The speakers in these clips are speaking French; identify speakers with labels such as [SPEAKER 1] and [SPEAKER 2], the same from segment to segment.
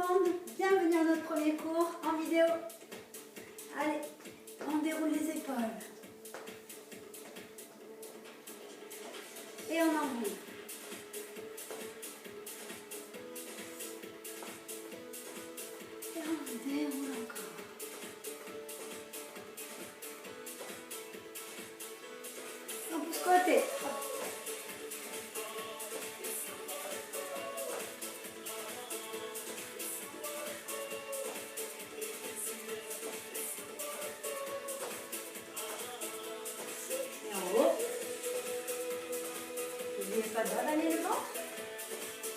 [SPEAKER 1] monde, bienvenue à notre premier cours en vidéo. Allez, on déroule les épaules. Et on enroule. Et on déroule encore. On pousse côté. N'oubliez pas d'avaler le ventre.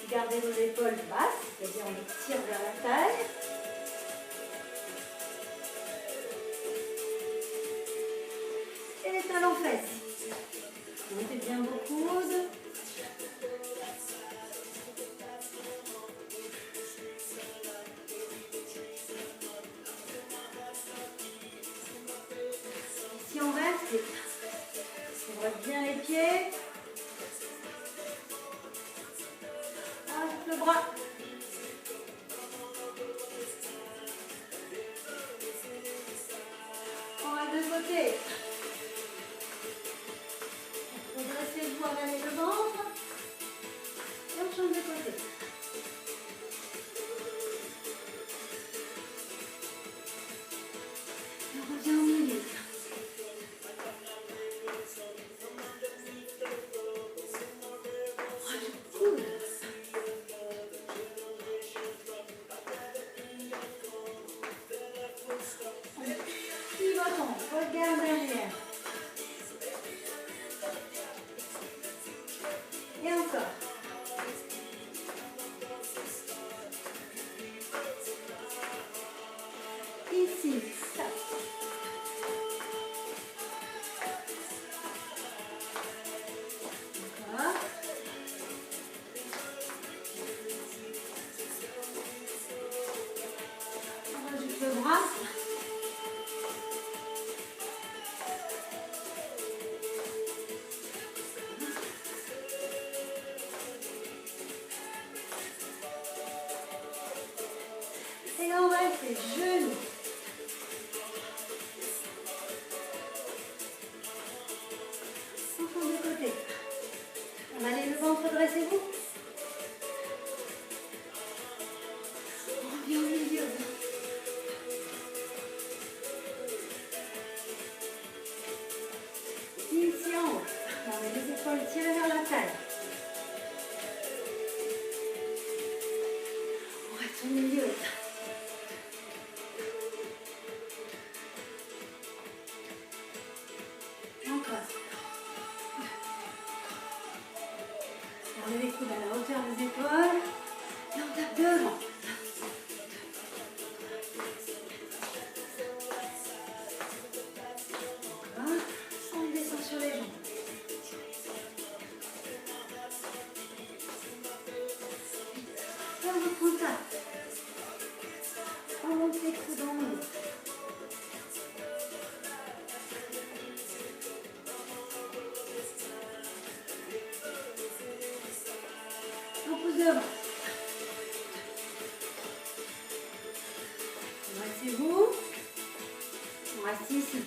[SPEAKER 1] Gardez vos épaules basses, c'est-à-dire on les tire vers la taille. Et les talons fesses. Montez bien vos coudes. Si on reste, on voit bien les pieds. Le bras. On va de côté. Redressez-vous, avalez le ventre. Et on change de côté. Et on revient au milieu. Regarde derrière. Et encore. Ici, ça. Encore. On rajoute le bras. Et là, on va rester genoux. On change de côté. On va aller le ventre, dressez-vous. On revient au milieu. Ici en haut. On met les épaules tirées vers la taille. On reste au milieu. Gardez les coudes à la hauteur des épaules et on tape devant. Encore. On descend sur les jambes. Et on reprend ça. On monte les coudes en haut. On pousse devant. Restez-vous. On reste ici.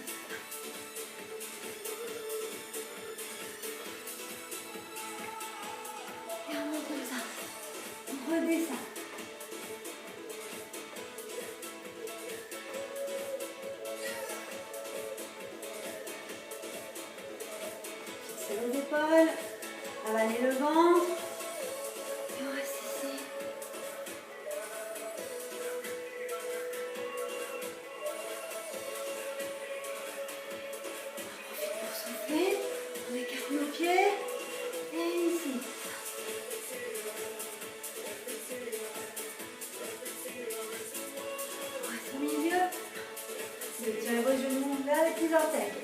[SPEAKER 1] Et on monte comme ça. On redescend. Fixez les épaules. Avalez le ventre. Et on reste ici. On profite pour souffler. On écarte nos pieds. Et ici. On reste au milieu. Vous étirez vos genoux vers les petits orteils.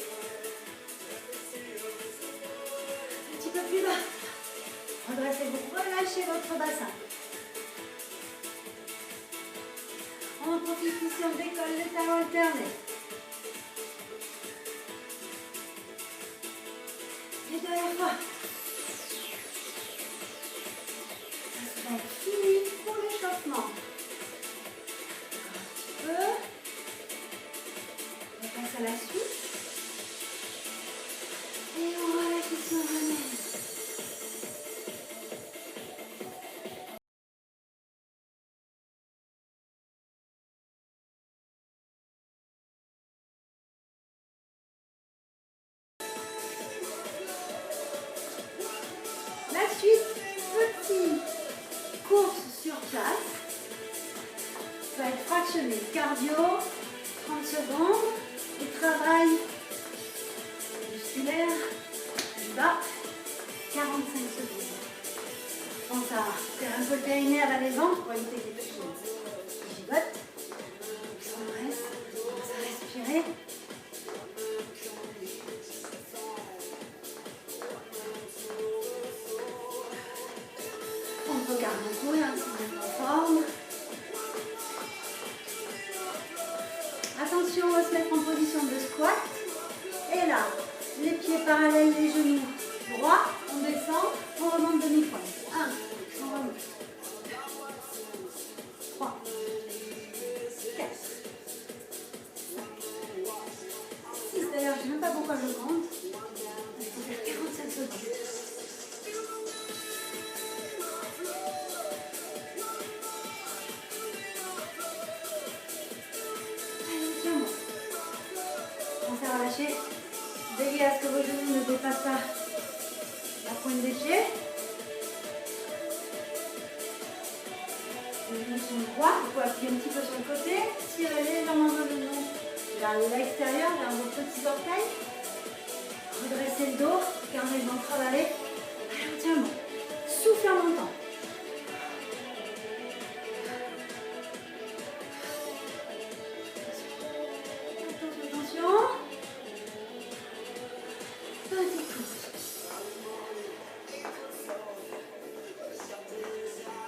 [SPEAKER 1] Un petit peu plus bas. Redressez-vous, relâchez votre bassin. On profite ici, on décolle les talons alternés. Et de la fois. Ça va être fini pour l'échauffement. faire la suite. Et on relâche ici, on ramène. La suite, petit course sur place. Ça va être fractionné. Cardio, 30 secondes. Et travail musculaire, du bas, 45 secondes. On pense à faire un peu le périnée à la maison pour éviter les petits gigotes. On reste, on commence à respirer. On regarde un peu, hein, si on est en forme. Attention, on va se mettre en position de squat. Et là, les pieds parallèles, les genoux droits. On descend, on remonte demi-pointe. 1, on remonte. 3, 4, 6. D'ailleurs, je ne sais même pas pourquoi je compte. Il faut faire 45 secondes. Relâchez. Veillez à ce que vos genoux ne dépassent pas la pointe des pieds. Les genoux sont droits. Vous pouvez appuyer un petit peu sur le côté. Tirez légèrement vos genoux vers l'extérieur, vers vos petits orteils. Redressez le dos. Gardez le ventre avalé. Allez, on tient bon. Souffle en montant. Attention. Petite course.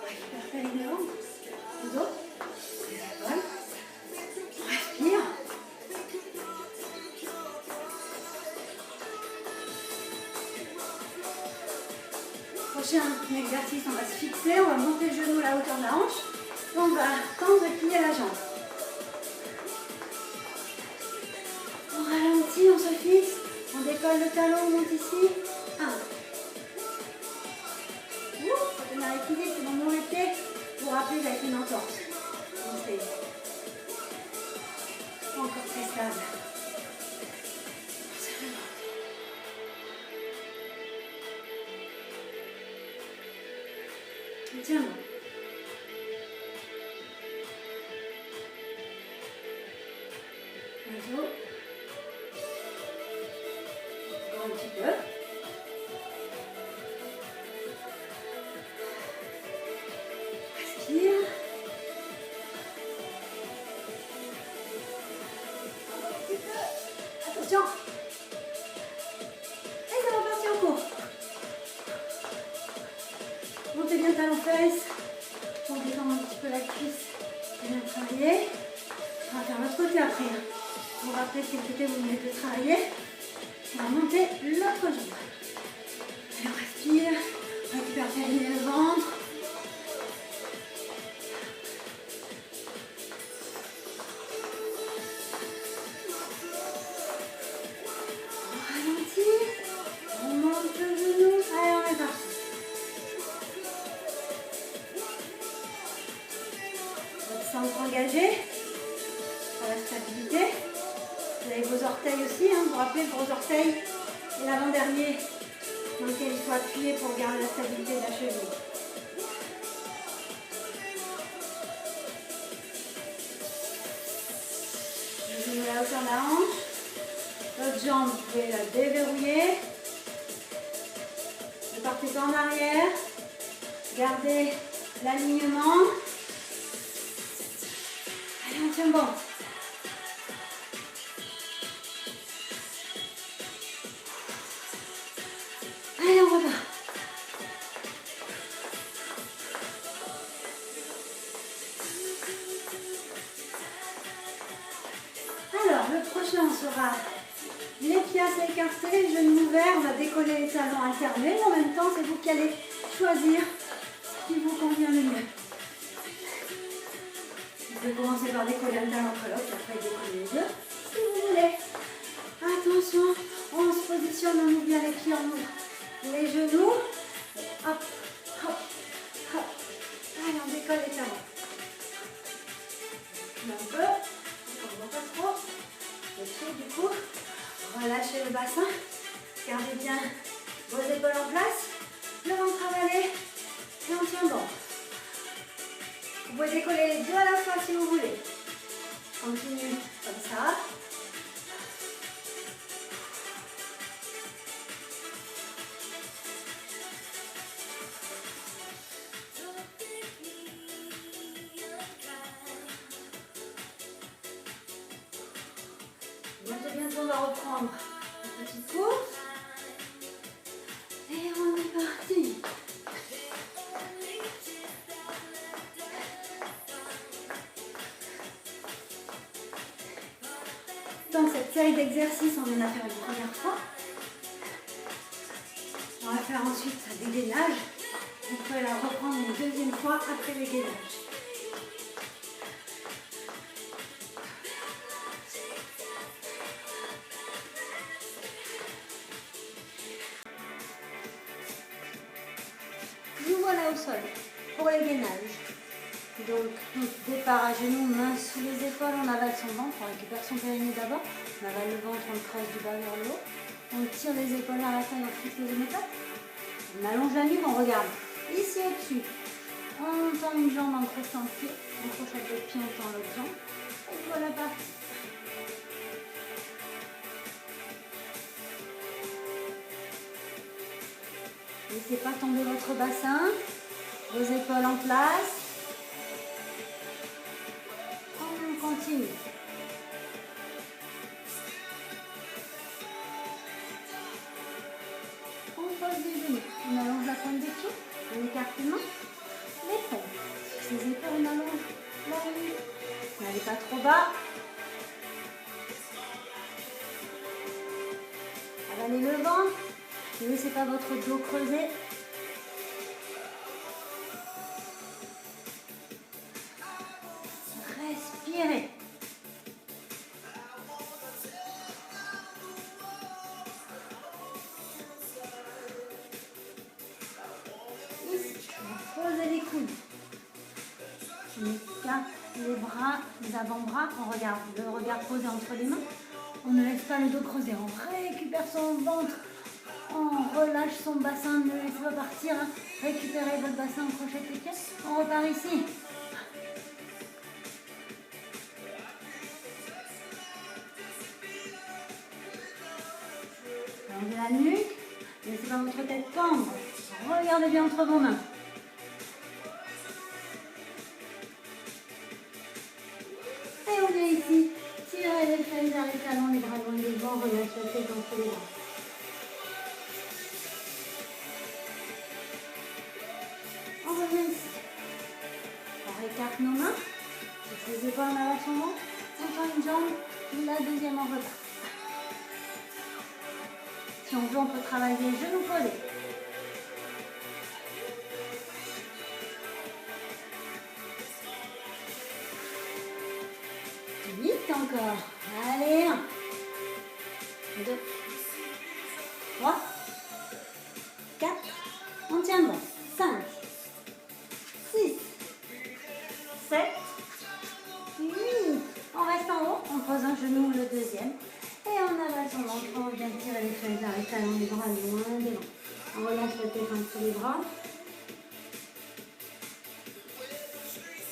[SPEAKER 1] Récupère périnée ventre. Le dos. Les épaules. On respire. Prochain exercice, on va se fixer. On va monter le genou à la hauteur de la hanche. On va tendre et plier la jambe. On ralentit, on se fixe. On décolle le talon, on monte ici. 1. Ça donne un équilibre, c'est mon les pieds. Pour rappeler avec une entorse. Montez. Encore très stable. Tiens. Réseau. Encore un petit peu. Respire. Encore un petit peu. Attention. Et ça va partir en cours. Montez bien le talon fesse. On détend un petit peu la cuisse. Bien travailler. On va faire l'autre côté après. Vous vous rappelez quel côté vous venez de travailler. On va monter l'autre jambe. Allez, on respire. On récupère bien le ventre. On ralentit. On monte le genou. Allez, on est parti. Votre centre engagé. À la stabilité. Vous avez vos orteils aussi, hein, vous vous rappelez le gros orteil et l'avant-dernier dans lequel il faut appuyer pour garder la stabilité de la cheville. Le genou à la hauteur de la hanche. L'autre jambe, vous pouvez la déverrouiller. Ne partez pas en arrière. Gardez l'alignement. Allez, on tient bon. Allez, on repart. Alors, le prochain sera les pieds assez écartés, genoux ouverts. On va décoller les talons alternés. En même temps, c'est vous qui allez choisir ce qui vous convient le mieux. Vous pouvez commencer par décoller un talon entre l'autre, après décoller les deux, si vous voulez. Positionnons-nous bien les pieds en haut. Les genoux. Hop, hop, hop. Allez, on décolle les talons. Un peu. On ne va pas trop. Les pieds du coup. Relâchez le bassin. Gardez bien vos épaules en place. Le ventre avalé. Et on tient bon. Vous pouvez décoller les deux à la fois si vous voulez. Continue comme ça. Bientôt, on va reprendre une petite course. Et on est parti. Dans cette série d'exercices, on en a fait une première fois. On va faire ensuite des gainages. Vous pouvez la reprendre une deuxième fois après les gainages. Nous voilà au sol pour les gainages. Donc, départ à genoux, mains sous les épaules, on avale son ventre, on récupère son périnée d'abord, on avale le ventre, on le creuse du bas vers le haut, on tire les épaules à la taille, on fixe les omoplates, on allonge la nuque, on regarde ici au-dessus, on tend une jambe en crochant le pied, on crochette le pied, on tend l'autre jambe, et voilà parti. Laissez pas tomber votre bassin, vos épaules en place. On continue. On pose les genoux, on allonge la pointe des pieds, on écarte les mains, les pommes. Sur les épaules, on allonge la nuque. N'allez pas trop bas. Avalez le ventre. Ne laissez pas votre dos creuser. Respirez. Ici, on va poser les coudes. On écarte les bras, les avant-bras. On regarde le regard posé entre les mains. On ne laisse pas le dos creuser. On récupère son ventre. On relâche son bassin. Ne laissez pas partir. Récupérez votre bassin. On crochette les pieds. On repart ici. Allongez la nuque. Ne laissez pas votre tête pendre. Regardez bien entre vos mains. Et on vient ici. Tirez les fesses vers les talons, les bras loin devant. Relâchez la tête entre les bras. On revient ici. On récarte nos mains. Les épaules en avale son ventre. On tend une jambe. La deuxième en repart. Si on veut, on peut travailler genoux collés. Vite encore. Allez, 1, 2, 3, 4. On tient bon. 5, 6, 7, 8. On reste en haut. On pose un genou, le deuxième. Et on avale son ventre, on vient tirer les fesses vers les talons, les bras loin devant. On relâche la tête entre les bras.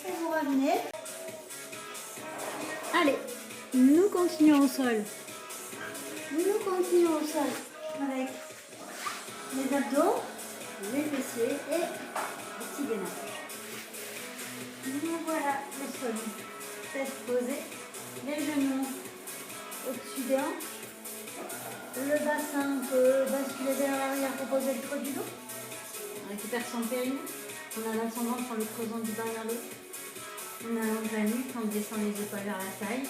[SPEAKER 1] Et vous revenez. Allez, nous continuons au sol. Nous continuons au sol avec les abdos, les fessiers et le petit gainage. Nous voilà au sol. Tête posée, les genoux au-dessus des hanches. Le bassin peut basculer vers l'arrière pour poser le creux du dos. On récupère son périnée. On avale son ventre en le creusant du bas vers le haut. On allonge la nuque, on descend les épaules vers la taille.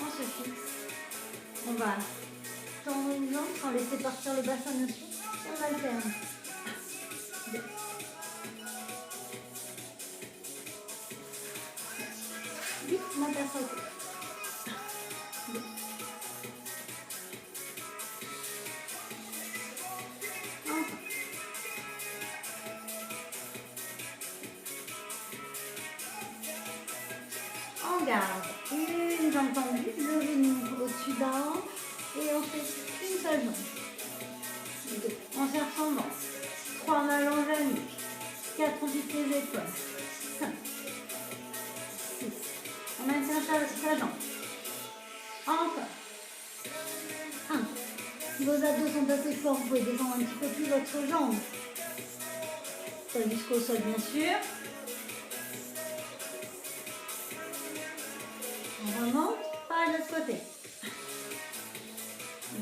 [SPEAKER 1] On se fixe. On va tendre une jambe sans laisser partir le bassin dessus. Et on alterne. 2. Vite, on aperçoit le coup. 2. down. Et on fait une seule jambe. 2, on serre son ventre. 3, on allonge la nuque. 4, on pique les épaules. 5, 6, on maintient sa jambe. Encore. 1. Si vos abdos sont assez forts, vous pouvez descendre un petit peu plus votre jambe. Pas jusqu'au sol, bien sûr. On remonte, pas de l'autre côté.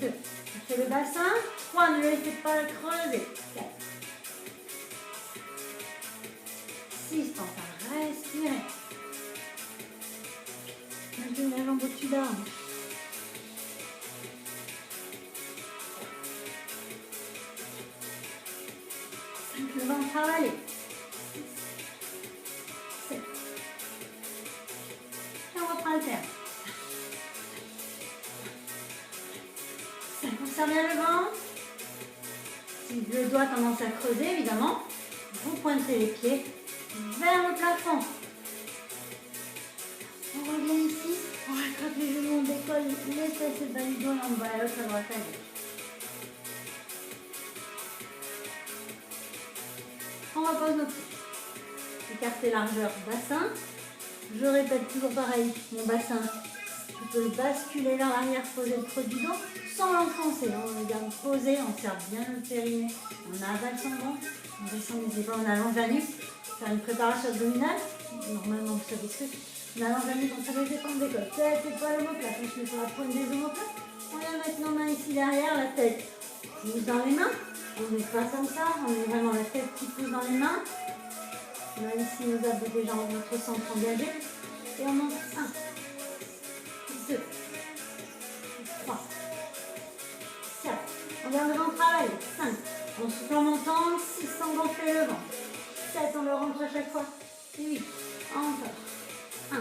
[SPEAKER 1] 2. On fait le bassin. 3. Ne laissez pas le creuser. 4. 6. Pense à respirer. Maintenez la jambe au-dessus de la hanche. 5. Le ventre travailler. 6. 7. Et on reprend le terme. 5. On serre bien le ventre. Si le doigt a tendance à creuser, évidemment, vous pointez les pieds vers le plafond. On revient ici, on rattrape les genoux, on décolle les fesses et le bas du dos et on va à l'autre à droite à gauche. On repose nos pieds. Écartez largeur bassin. Je répète toujours pareil, mon bassin, je peux le basculer vers l'arrière, poser le creux du dos sans l'enfoncer. On le garde posé, on serre bien le périnée, on avale son ventre, on descend les épaules, on allonge la nuque, faire une préparation abdominale. Normalement, vous savez ce que c'est. On allonge la nuque, on serre les épaules, on décolle. Tête, épaule, omoplate. On se met sur la pointe des omoplates. On vient mettre nos mains ici derrière, la tête pousse dans les mains. On n'est pas comme ça, on est vraiment la tête qui pousse dans les mains. On a ici nos abdos déjà en notre centre engagé. Et on monte 1, 2, 3, 4. On garde le ventre travailler. 5. On souffle en montant. 6, on gonfle le ventre. 7, on le rentre à chaque fois. 8, encore. 1,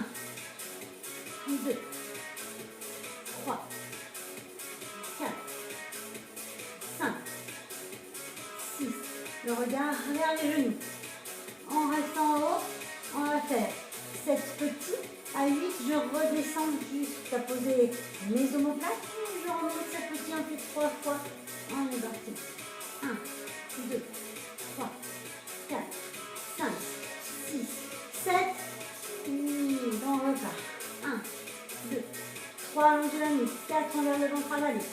[SPEAKER 1] 2, 3, 4, 5, 6. Le regard vers les genoux. On reste en haut. On va faire 7 petits. À 8, je redescends jusqu'à poser mes omoplates. Je remonte 7 petits, on fait 3 fois. On est parti. 1, 2, 3, 4, 5, 6, 7, 8. On repart. 1, 2, 3, allongez la nuque. 4, on lève le ventre à l'aller.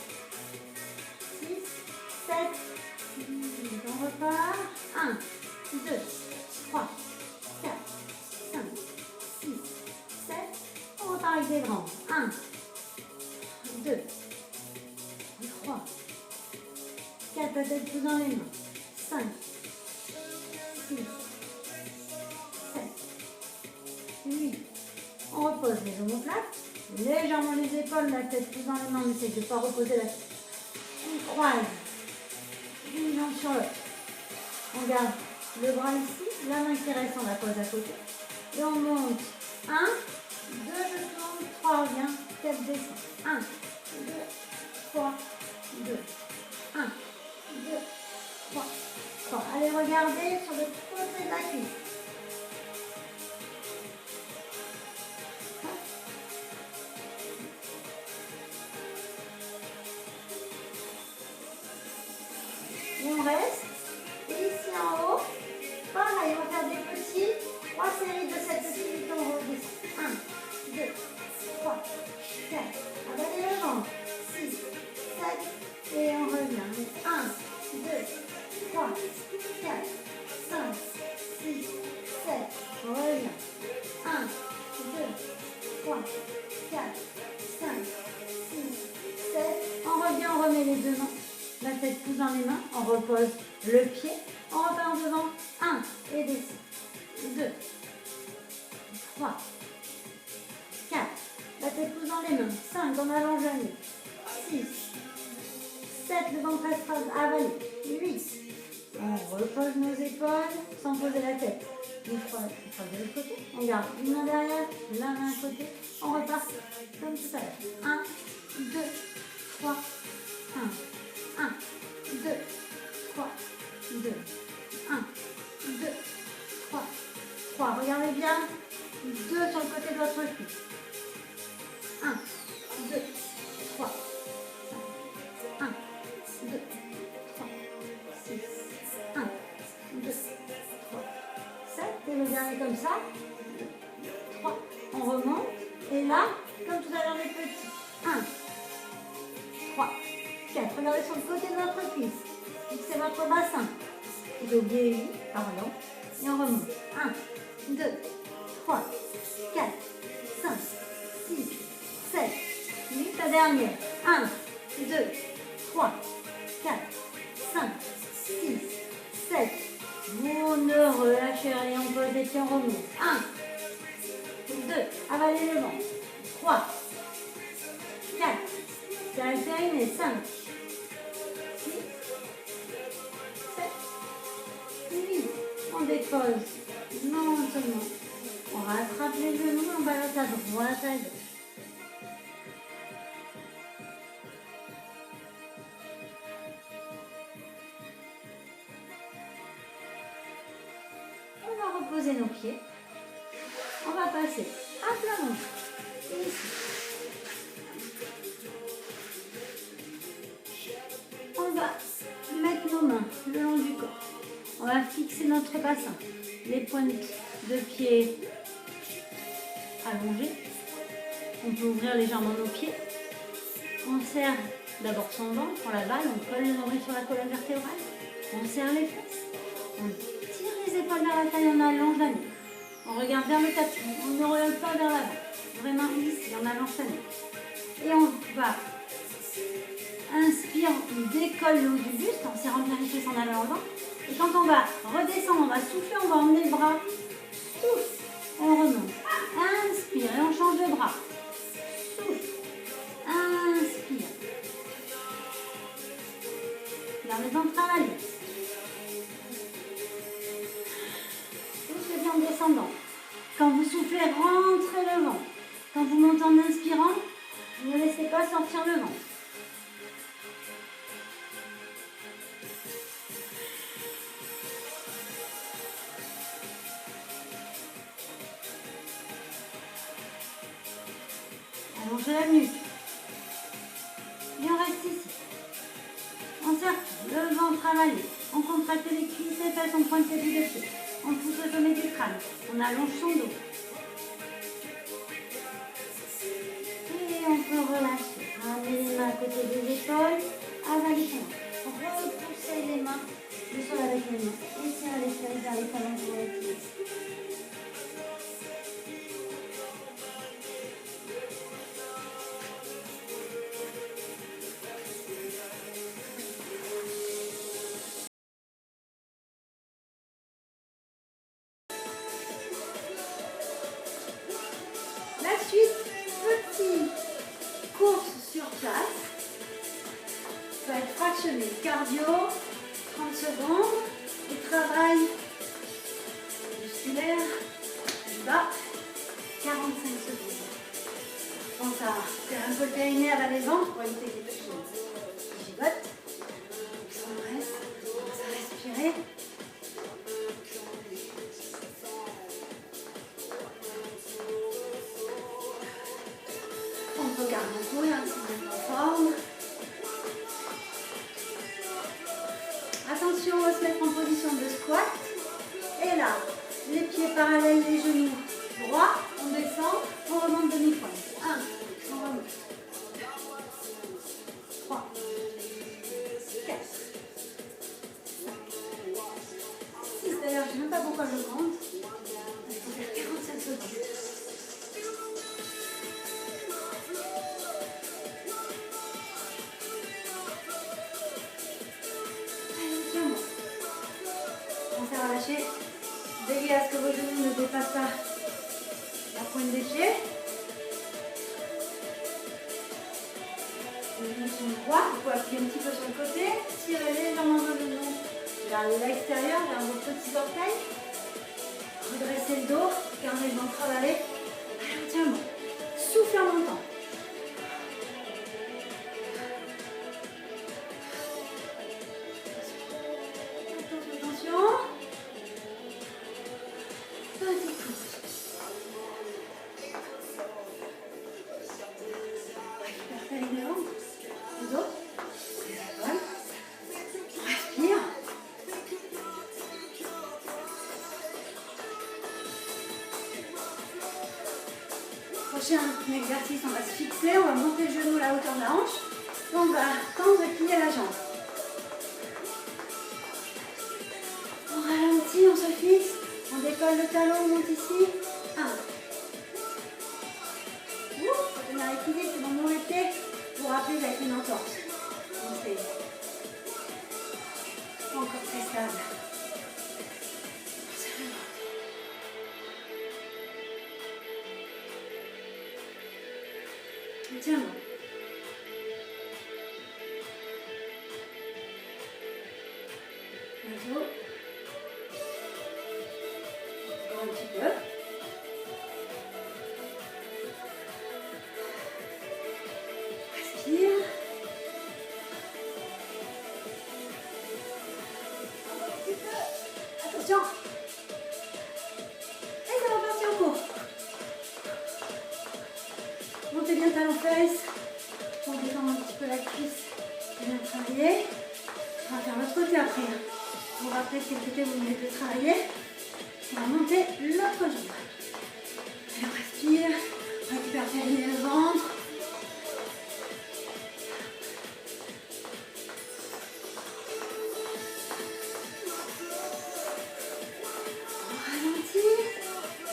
[SPEAKER 1] 6, 7, 8. On repart. 1, 2, 3, 4, 5, 6, 7. On repart avec des grands. 1, 2, 3, 4. La tête pousse dans les mains. 5, 6, 7, 8. On repose les omoplates. Légèrement les épaules, la tête pousse dans les mains. On essaie de ne pas reposer la tête. On croise. Une jambe sur l'autre. On garde le bras ici. La main qui reste, on la pose à côté. Et on monte. 1, 2, je tourne. 3, reviens. 4, descend. 1, 2, 3, 2. 1, 2, 3, 3. Allez, regardez sur le côté de la cuisse. Et on reste. Et ici en haut, pareil, on va faire des petits. 3 séries de 7 petits, on redescend. 1, 2, 3, 4. Avalez le ventre. 6, 7. Et on revient. 1, 2, 3, 4, 5, 6, 7. On revient. 1, 2, 3, 4, 5, 6, 7. On revient, on remet les deux mains. La tête pousse dans les mains. On repose le pied. On repart devant. 1 et descend. 2, 3, 4. La tête pousse dans les mains. 5, on allonge la nuque. 6, 7, le ventre reste avalé. 8, on repose nos épaules sans poser la tête. Une fois de l'autre côté. On garde une main derrière, la main à côté. On repart comme tout à l'heure. 1, 2, 3, 1, 1, 2, 3, 2, 1, 2, 3, 3. Regardez bien. 2 sur le côté de votre cuisse. 1, 2, 3. est comme ça. 3. On remonte. Et là, comme tout à l'heure les petits. 1, 3, 4. Regardez sur le côté de votre cuisse. Fixez votre bassin. Plutôt bien, pardon. Et on remonte. 1, 2, 3, 4, 5, 6, 7, 8. La dernière. 1, 2, 3, 4, 5, 6, 7. Vous ne relâchez rien, on pose les pieds, on remonte. 1, 2, avalez le ventre. 3, 4, c'est terminé. 5, 6, 7, 8. On dépose lentement. On rattrape les genoux, on balance à droite, à gauche. On va reposer nos pieds. On va passer à plat ventre. Ici. On va mettre nos mains le long du corps. On va fixer notre bassin. Les pointes de pied allongées. On peut ouvrir légèrement nos pieds. On serre d'abord son ventre pour la balle. On colle le nombril sur la colonne vertébrale. On serre les fesses. On tire les épaules vers la taille. On allonge la nuque. On regarde vers le tapis. On ne relève pas vers l'avant. Vraiment ici, on allonge la nuque. Et on va inspire, on décolle le haut du buste en serrant bien les fesses en allant en ventre. Et quand on va redescendre, on va souffler, on va emmener le bras. Souffle. On remonte. Inspire et on change de bras. Souffle. Inspire. Garde le ventre travailler. Soufflez bien en descendant. Quand vous soufflez, rentrez le ventre. Quand vous montez en inspirant, ne laissez pas sortir le ventre. Allongez la nuque. Et on reste ici. On serre le ventre avalé. On contracte les cuisses, les fesses, on pointe les pieds de pied. On pousse le sommet du crâne. On allonge son dos. Et on peut relâcher. Ramenez les mains à côté des épaules. Avalez son ventre. Repoussez les mains le sol avec les mains. Et serrez les fesses vers les talons pour les pieds. La suite, petite course sur place. Ça va être fractionné. Cardio, 30 secondes. Et travail musculaire du bas, 45 secondes. On pense à faire un peu le périnée à les ventre pour éviter les petits gigotes. On reste, on commence à respirer. On peut garder un courir si vous êtes en forme. Attention, on va se mettre en position de squat. Et là, les pieds parallèles, les genoux droits. On descend, on remonte demi-pointe. 1, on remonte. 3, 4, 6. D'ailleurs, je ne sais même pas pourquoi je compte. Il faut faire 45 secondes. Relâchez. Veillez à ce que vos genoux ne dépassent pas la pointe des pieds. Les genoux sont droits. Vous pouvez appuyer un petit peu sur le côté. Tirez légèrement vos genoux vers l'extérieur, vers vos petits orteils. Redressez le dos. Gardez le ventre avalé. Allez, on tient bon. Soufflez en montant. Attention. Petite course. Récupérez les jambes, le dos, les épaules. Respire. prochain exercice, on va se fixer, on va monter le genou à la hauteur de la hanche. Et on va tendre et plier la jambe. On ralentit, on se fixe. On décolle le talon, on monte ici. 1. Pour tenir l'équilibre, c'est bon, m'arrêter. Vous rappelez, avec une entorse. Montez. Encore très stable. Tiens bon. Bientôt. Encore un petit peu. Respire. Encore un petit peu. Attention. Et ça va partir en cours. Montez bien le talon fesse. On détend un petit peu la cuisse. Bien travailler. On va faire l'autre côté après. Vous vous rappelez quel côté vous venez de travailler. On va monter l'autre jambe. Et on respire. On récupère bien le ventre. On ralentit.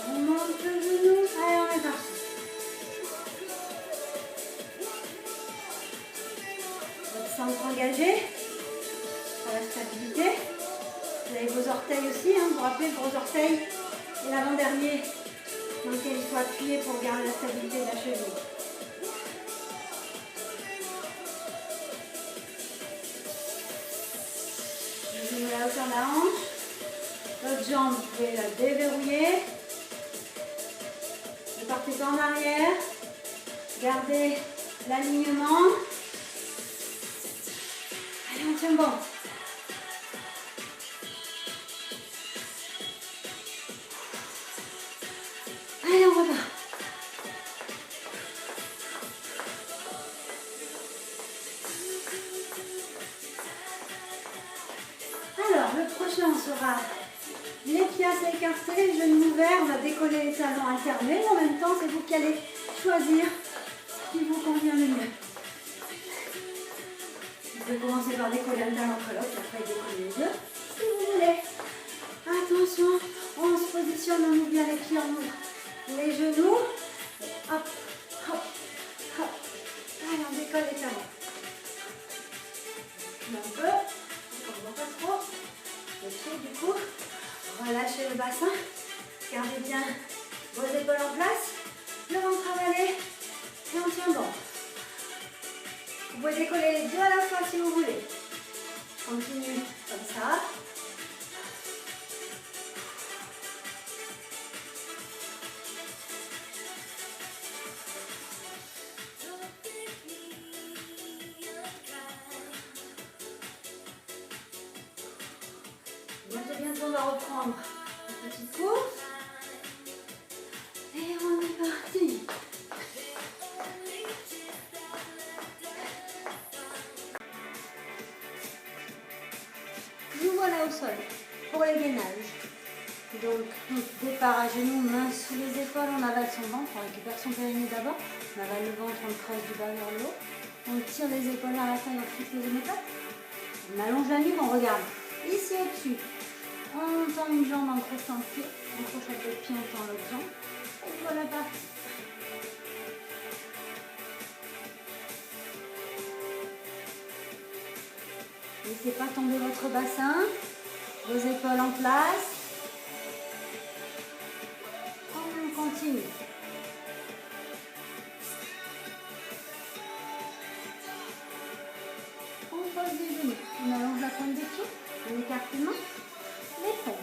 [SPEAKER 1] On monte le genou. Allez, on est parti. Votre centre engagé. Pour la stabilité. Vous avez vos orteils aussi, hein, vous vous rappelez, le gros orteil et l'avant-dernier dans lequel il faut appuyer pour garder la stabilité de la cheville. Le genou à la hauteur de la hanche. L'autre jambe, vous pouvez la déverrouiller. Vous partez pas en arrière. Gardez l'alignement. Allez, on tient bon. Allez, on repart. Alors, le prochain sera les pieds assez écartés, les genoux ouverts. On va décoller les talons alternés. En même temps, c'est vous qui allez choisir ce qui vous convient le mieux. Vous pouvez commencer par décoller un talon entre l'autre, et après décoller les deux, si vous voulez. Attention, on se positionne, on ouvre bien les pieds, on ouvre les genoux. Et hop, hop, hop. Allez, on décolle les talons. Un peu, on ne voit pas trop. Les pieds du coup. Relâchez le bassin. Gardez bien vos épaules en place. Le ventre avalé. Et on tient bon. Vous pouvez décoller les deux à la fois si vous voulez. Continue comme ça. Bientôt, on va reprendre une petite course. Et on est parti. Nous voilà au sol pour les gainages. Donc, départ à genoux, mains sous les épaules, on avale son ventre, on récupère son périnée d'abord, on avale le ventre, on creuse du bas vers le haut, on tire les épaules vers la taille, on fixe les omoplates, on allonge la nuque, on regarde ici au-dessus, on tend une jambe en crochant le pied, on crochette le pied, on tend l'autre jambe, et voilà parti. Laissez pas tomber votre bassin, vos épaules en place. On continue. On pose les genoux, on allonge la pointe des pieds, on écarte les mains, les pompes.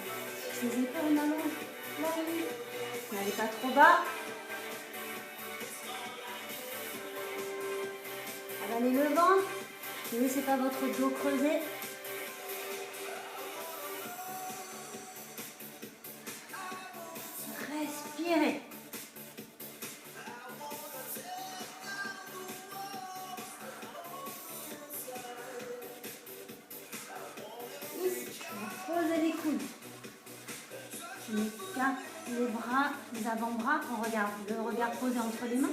[SPEAKER 1] Sur les épaules, on allonge la nuque. N'allez pas trop bas. Avalez le ventre. Ne laissez pas votre dos creuser. Respirez. Ici, on va poser les coudes. Je n'écarte les bras, les avant-bras, on regarde le regard posé entre les mains.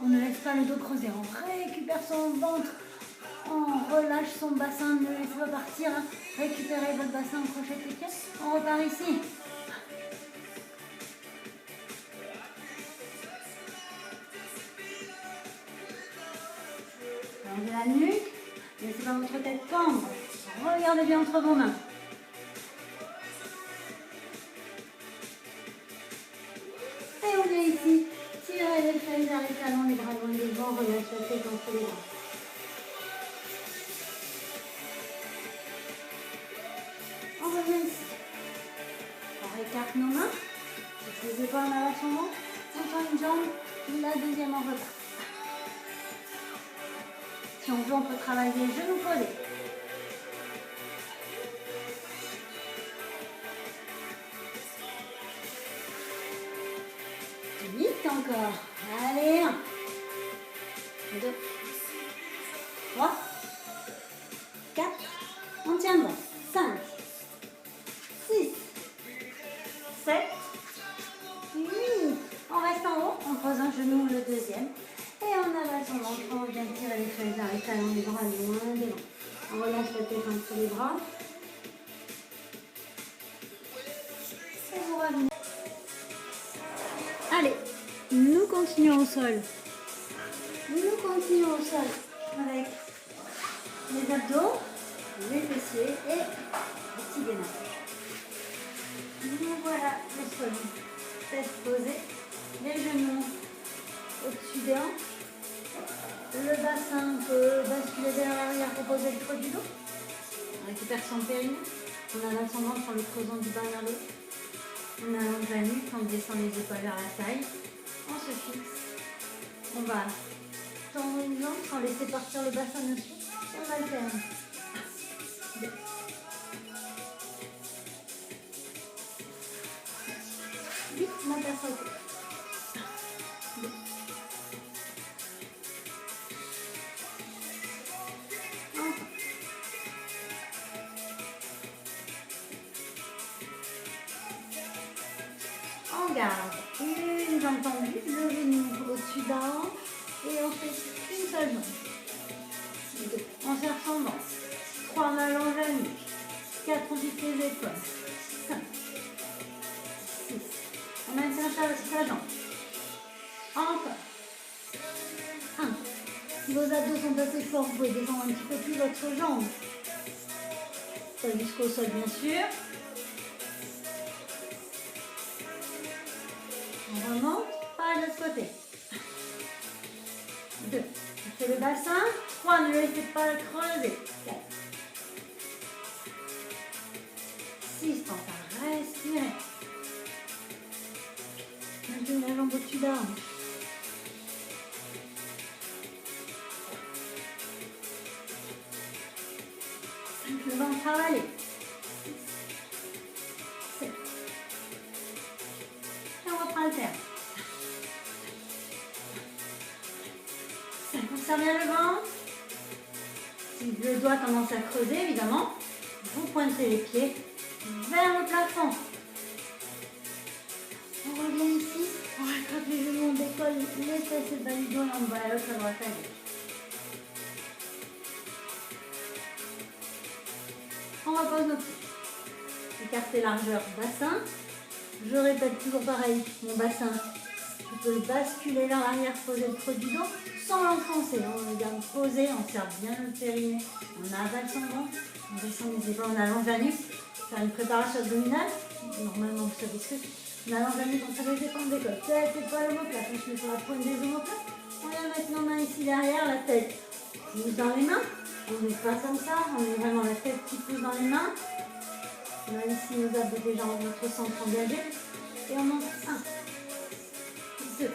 [SPEAKER 1] On ne laisse pas le dos creusé, on récupère son ventre, on relâche son bassin, ne laisse pas partir. Hein. Récupérez votre bassin, crochette les pieds, on repart ici. Allongez la nuque, laissez pas votre tête pendre. Regardez bien entre vos mains. Et on vient ici, tirez les fesses vers les talons, les bras loin devant, relâchez la tête entre les bras. On revient ici. On écarte nos mains, les épaules en avant son ventre, on tend une jambe, la deuxième en repart. Si on veut, on peut travailler genoux collés. Vite encore. Allez, 1, 2, 3, 4. On tient bon. 5, 6, 7, 8. On reste en haut. On pose un genou, le deuxième. Et on avale son ventre. On vient tirer les fesses vers les talons, les bras loin devant. On relâche la tête entre les bras. Et vous revenez. Allez, nous continuons au sol. Nous continuons au sol avec les abdos, les fessiers et le petit gainage. Nous voilà le sol. Tête posée, les genoux au-dessus des hanches. Le bassin peut basculer vers l'arrière pour poser le creux du dos. On récupère son périnée. On avale son ventre en le creusant du bas vers le haut. On allonge la nuque, on descend les épaules vers la taille. On se fixe. On va tendre une jambe sans laisser partir le bassin dessus. Et on alterne. 2. Vite, la personne. 2. On garde une jambe tendue, le genou au-dessus d'un hanche et on fait une seule jambe. 2. On serre son ventre. 3. On allonge la nuque. 4. On fixe les épaules. 5. 6. On maintient sa jambe. Encore. 1. Si vos abdos sont assez forts, vous pouvez descendre un petit peu plus votre jambe. Pas jusqu'au sol bien sûr. On remonte, pas de l'autre côté. 2. On fait le bassin. 3. Ne laissez pas le creuser. 4. 6. Pense à respirer. Maintenez la jambe au-dessus d'un hanche. Le ventre avalé. 7. Et on reprend le terme. 5. On serre bien le ventre. Si le doigt tendance à creuser, évidemment, vous pointez les pieds vers le plafond. On revient ici. On rattrape les genoux, on décolle les fesses et le bas du dos et on va à l'autre à droite à gauche. On repose nos pieds. Écartez largeur bassin. Je répète toujours pareil. Mon bassin, je peux le basculer vers l'arrière, poser le creux du dos sans l'enfoncer. On le garde posé, on serre bien le périnée. On avale son ventre. On descend les épaules, on allonge la nuque. Faire une préparation abdominale. Normalement, vous savez ce que c'est. On allonge la nuque, on serre les épaules, on décolle. Tête, épaule, omoplate. On se met sur la pointe des omoplates. On vient mettre nos mains ici derrière, la tête pousse dans les mains. On n'est pas comme ça, on est vraiment la tête qui pousse dans les mains. On a ici nos abdos déjà en notre centre engagé. Et on monte 1, 2,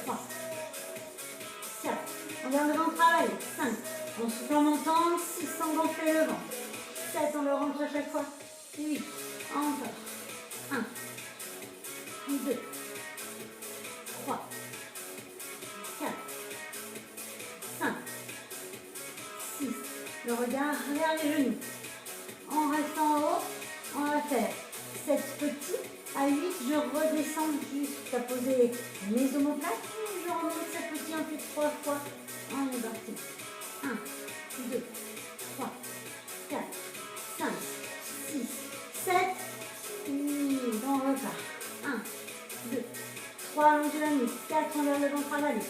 [SPEAKER 1] 3, 4. On garde le ventre travailler. 5. On souffle en montant. 6 sans gonfler le ventre. 7. On le rentre à chaque fois. 8. Encore. 1, 2, 3, 4, 5, 6. Le regard vers les genoux. On reste en haut. On va faire 7 petits À 8, je redescends jusqu'à poser mes omoplates. Je remonte cette petite un peu 3 fois. On est parti. 1, 2, 3, 4, 5, 6, 7. On repart. 1, 2, 3, allongez la nuque. 4, on lève le ventre à la nuque.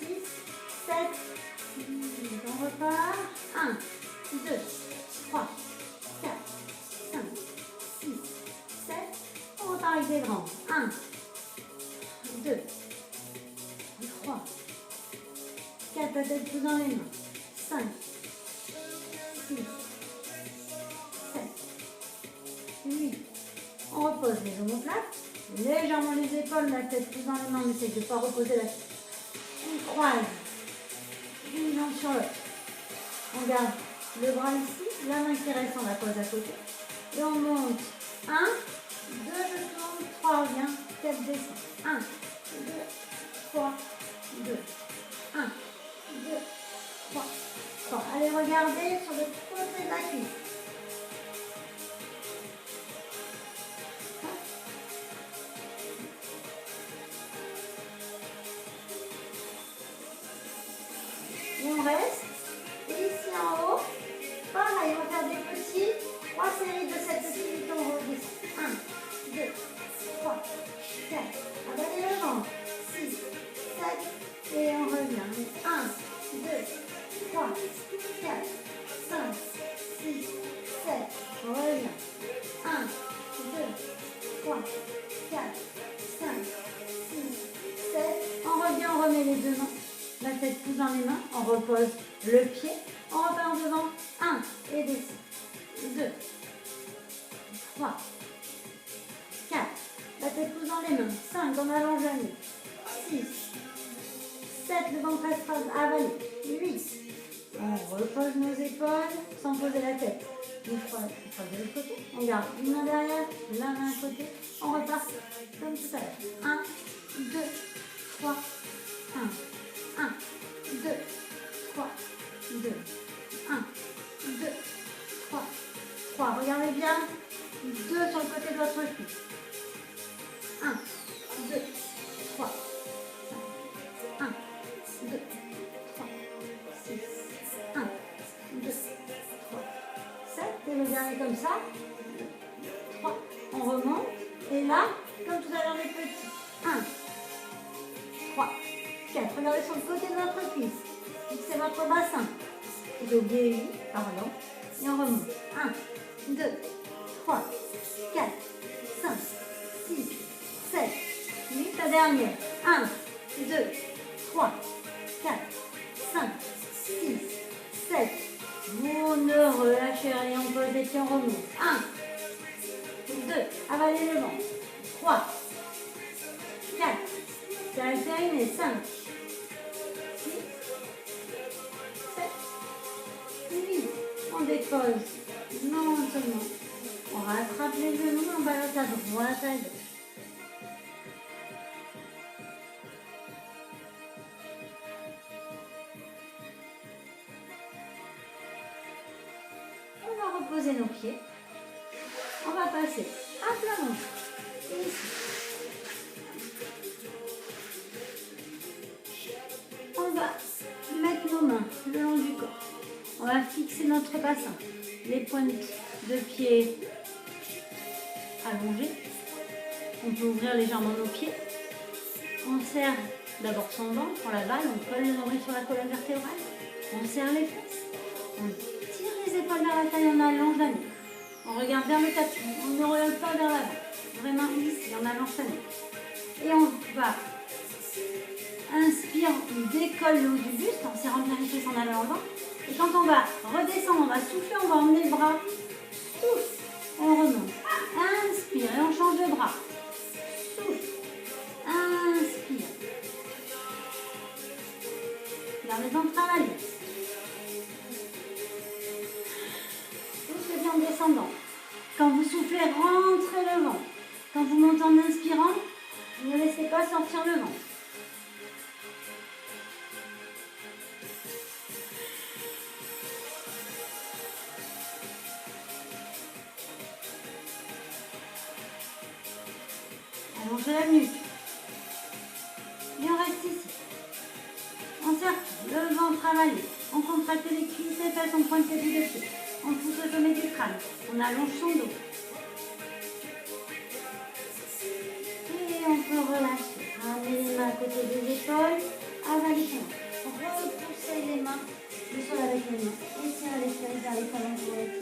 [SPEAKER 1] 6, 7. On repart. 1, 2, 3, 4, 5, 6, 7. On repart avec des grands. 1, 2, 3, 4, la tête plus dans les mains. 5, 6, 7, 8. On repose les omoplates. Légèrement les épaules, la tête plus dans les mains. On essaye de ne pas reposer la tête. On croise une jambe sur l'autre. On garde le bras ici, la main qui reste, on la pose à côté. Et on monte. 1, 2, je tourne, 3, reviens, 4, descend. 1, 2, 3, 2. 1, 2, 3, 3. Allez, regardez sur le côté de la cuisse. Et on reste. Et ici en haut, pareil, on va faire des petits, 3 séries de 7 petits, vite on redescend. 1, 2, 3, 4, abattez le ventre, 6, 7, et on revient. 1, 2, 3, 4, 5, 6, 7, on revient. 1, 2, 3, 4, 5, 6, 7, on revient, on remet les deux mains. La tête pousse dans les mains, on repose le pied, on repart devant, 1, et descend, 2, 3, 4, la tête pousse dans les mains, 5, on allonge la nuque, 6, 7, le ventre reste avalé, 8, on repose nos épaules sans poser la tête, une fois de l'autre côté, on garde une main derrière, la main à côté, on repart comme tout à l'heure, 1, 2, 3, 1, 1, 2, 3, 2, 1, 2, 3, 3. Regardez bien. 2 sur le côté de votre cuisse. 1, 2, 3, 5, 1, 2, 3, 6, 1, 2, 3, 7. Et le dernier comme ça. 3. On remonte. Et là, comme tout à l'heure les petits. 1, 3, 4. Regardez sur le côté de votre cuisse. Fixez votre bassin. Vous oubliez lui, pardon. Et on remonte. 1, 2, 3, 4, 5, 6, 7, 8. La dernière. 1, 2, 3, 4, 5, 6, 7. Vous ne relâchez rien. On pose les pieds, on remonte. 1, 2, avalez le ventre. 3, 4, c'est terminé. 5, 6, 7, 8. On dépose lentement. On rattrape les genoux, on balance à droite, à gauche. On va reposer nos pieds. On va passer à plat ventre. Ici. On va mettre nos mains le long du corps. On va fixer notre bassin. Les pointes de pied allongées. On peut ouvrir légèrement nos pieds. On serre d'abord son ventre, on l'avale, on colle le nombril sur la colonne vertébrale. On serre les fesses. On tire les épaules vers la taille, on allonge la nuque. On regarde vers le tapis, on ne regarde pas vers l'avant. Vraiment ici, on allonge la nuque. Et on va inspire, on décolle le haut du buste en serrant bien les fesses en allant en ventre. Et quand on va redescendre, on va souffler, on va emmener le bras. Souffle, on remonte. Inspire et on change de bras. Souffle, inspire. Gardez le ventre travailler. Soufflez bien en descendant. Quand vous soufflez, rentrez le ventre. Quand vous montez en inspirant, ne laissez pas sortir le ventre. fait la nuque. Et on reste ici. On serre le ventre avalé. On contracte les cuisses, les fesses, on pointe les bouts de pied. On pousse au sommet du crâne. On allonge son dos. Et on peut relâcher. Ramener les mains à côté des épaules. Avaler son ventre. Repousser les mains. Le sol avec les mains. Étirer les fesses vers les talons pour les pieds.